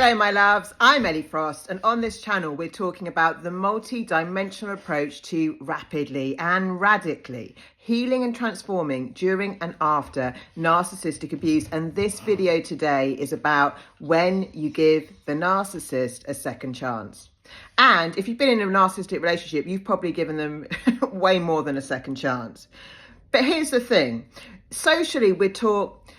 Hello my loves, I'm Ellie Frost, and on this channel we're talking about the multi-dimensional approach to rapidly and radically healing and transforming during and after narcissistic abuse. And this video today is about when you give the narcissist a second chance. And if you've been in a narcissistic relationship, you've probably given them way more than a second chance. But here's the thing, socially we're taught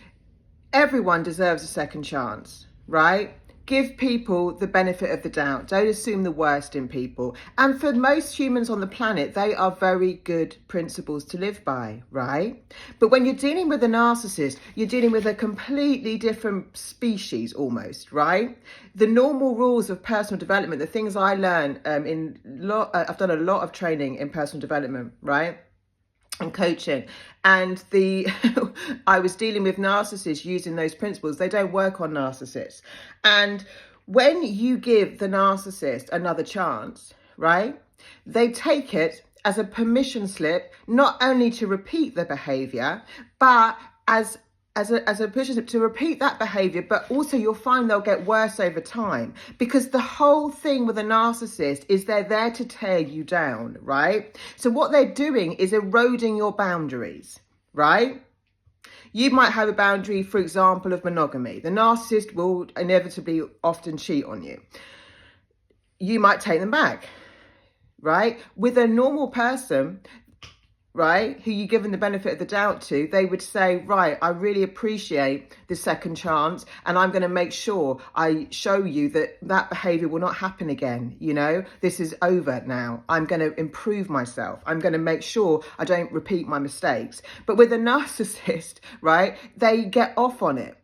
everyone deserves a second chance, right? Give people the benefit of the doubt. Don't assume the worst in people. And for most humans on the planet, they are very good principles to live by, right? But when you're dealing with a narcissist, you're dealing with a completely different species almost, right? The normal rules of personal development, the things I learned I've done a lot of training in personal development, right? And coaching, and I was dealing with narcissists using those principles. They don't work on narcissists. And when you give the narcissist another chance, right, they take it as a permission slip, not only to repeat the behavior, but as a permission slip to repeat that behavior, but also you'll find they'll get worse over time, because the whole thing with a narcissist is they're there to tear you down, right? So what they're doing is eroding your boundaries, right? You might have a boundary, for example, of monogamy. The narcissist will inevitably often cheat on you. You might take them back, right? With a normal person, right, who you've given the benefit of the doubt to, they would say, right, I really appreciate the second chance, and I'm going to make sure I show you that that behavior will not happen again. You know, this is over now. I'm going to improve myself. I'm going to make sure I don't repeat my mistakes. But with a narcissist, right, they get off on it.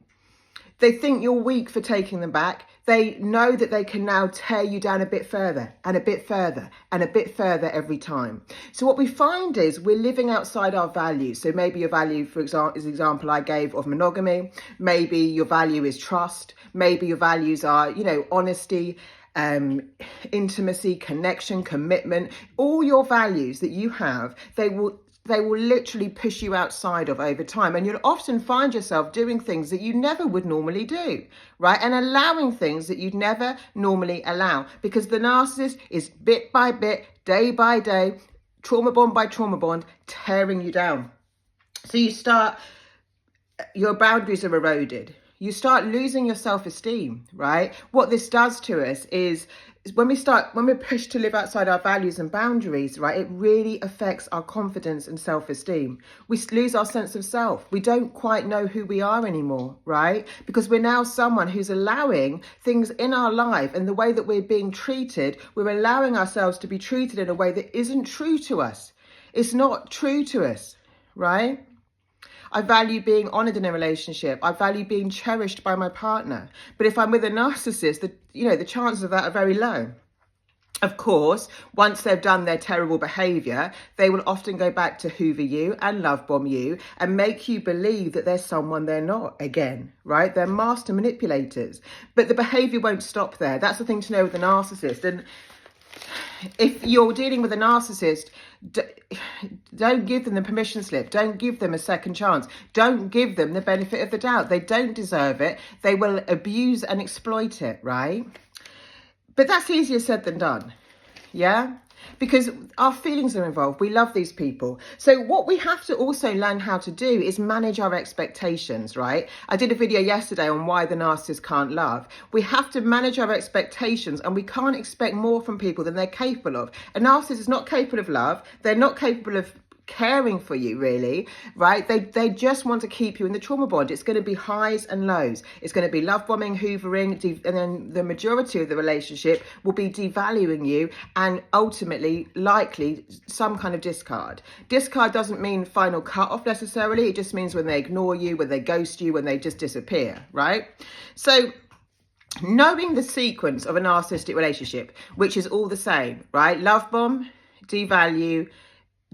They think you're weak for taking them back. They know that they can now tear you down a bit further and a bit further and a bit further every time. So what we find is we're living outside our values. So maybe your value, for example, is the example I gave of monogamy. Maybe your value is trust. Maybe your values are, you know, honesty, intimacy, connection, commitment. All your values that you have, they will literally push you outside of over time. And you'll often find yourself doing things that you never would normally do, right? And allowing things that you'd never normally allow, because the narcissist is bit by bit, day by day, trauma bond by trauma bond, tearing you down. So your boundaries are eroded. You start losing your self-esteem, right? What this does to us is when we're pushed to live outside our values and boundaries, right, it really affects our confidence and self-esteem. We lose our sense of self. We don't quite know who we are anymore, right? Because we're now someone who's allowing things in our life, and the way that we're being treated, we're allowing ourselves to be treated in a way that isn't true to us. It's not true to us, right? I value being honoured in a relationship. I value being cherished by my partner. But if I'm with a narcissist, the chances of that are very low. Of course, once they've done their terrible behaviour, they will often go back to hoover you and love bomb you and make you believe that there's someone they're not again, right? They're master manipulators. But the behaviour won't stop there. That's the thing to know with a narcissist. And if you're dealing with a narcissist, don't give them the permission slip. Don't give them a second chance. Don't give them the benefit of the doubt. They don't deserve it. They will abuse and exploit it, right? But that's easier said than done, yeah? Because our feelings are involved. We love these people. So what we have to also learn how to do is manage our expectations, right? I did a video yesterday on why the narcissist can't love. We have to manage our expectations, and we can't expect more from people than they're capable of. A narcissist is not capable of love. They're not capable of caring for you, really, right? They just want to keep you in the trauma bond. It's going to be highs and lows. It's going to be love bombing, hoovering, and then the majority of the relationship will be devaluing you, and ultimately likely some kind of discard. Discard doesn't mean final cut off necessarily. It just means when they ignore you, when they ghost you, when they just disappear, right? So knowing the sequence of a narcissistic relationship, which is all the same, right? Love bomb, devalue,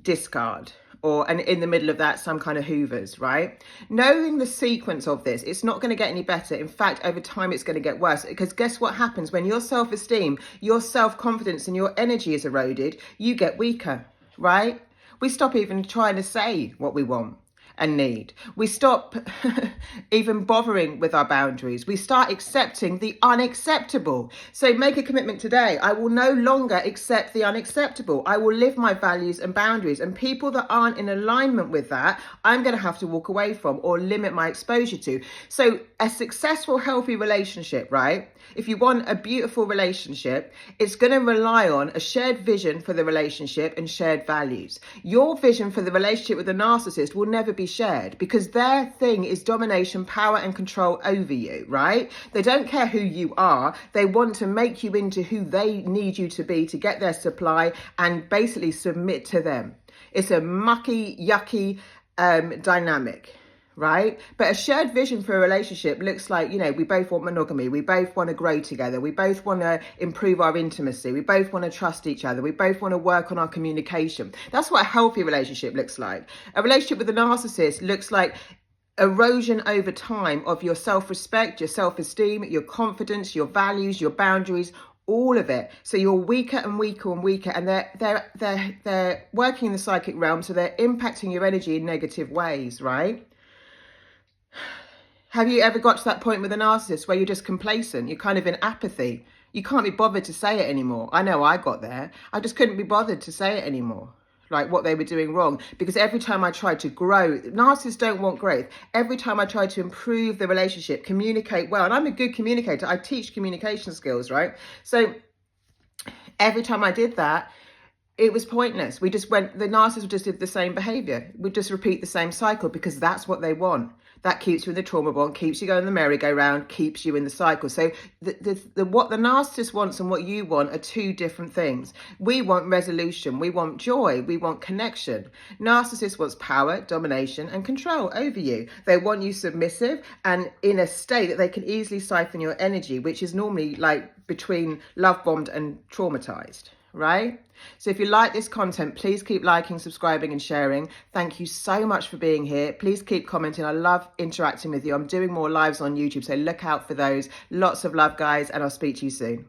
discard, and in the middle of that, some kind of hoovers, right? Knowing the sequence of this, it's not going to get any better. In fact, over time, it's going to get worse, because guess what happens when your self-esteem, your self-confidence and your energy is eroded? You get weaker, right? We stop even trying to say what we want. and need. We stop even bothering with our boundaries. We start accepting the unacceptable. So make a commitment today. I will no longer accept the unacceptable. I will live my values and boundaries, and people that aren't in alignment with that, I'm going to have to walk away from or limit my exposure to. So a successful, healthy relationship, right? If you want a beautiful relationship, it's going to rely on a shared vision for the relationship and shared values. Your vision for the relationship with the narcissist will never be shared because their thing is domination, power and control over you, right? They don't care who you are. They want to make you into who they need you to be to get their supply and basically submit to them. It's a mucky, yucky dynamic. Right? But a shared vision for a relationship looks like, you know, we both want monogamy. We both want to grow together. We both want to improve our intimacy. We both want to trust each other. We both want to work on our communication. That's what a healthy relationship looks like. A relationship with a narcissist looks like erosion over time of your self-respect, your self-esteem, your confidence, your values, your boundaries, all of it. So you're weaker and weaker and weaker, and they're working in the psychic realm, so they're impacting your energy in negative ways, right? Have you ever got to that point with a narcissist where you're just complacent? You're kind of in apathy. You can't be bothered to say it anymore. I know I got there. I just couldn't be bothered to say it anymore, like what they were doing wrong. Because every time I tried to grow, narcissists don't want growth. Every time I tried to improve the relationship, communicate well, and I'm a good communicator. I teach communication skills, right? So every time I did that, it was pointless. The narcissist just did the same behavior. We just repeat the same cycle because that's what they want. That keeps you in the trauma bond, keeps you going in the merry-go-round, keeps you in the cycle. So what the narcissist wants and what you want are two different things. We want resolution. We want joy. We want connection. Narcissist wants power, domination, and control over you. They want you submissive and in a state that they can easily siphon your energy, which is normally like between love-bombed and traumatized. Right? So if you like this content, please keep liking, subscribing and sharing. Thank you so much for being here. Please keep commenting. I love interacting with you. I'm doing more lives on YouTube, so look out for those. Lots of love, guys, and I'll speak to you soon.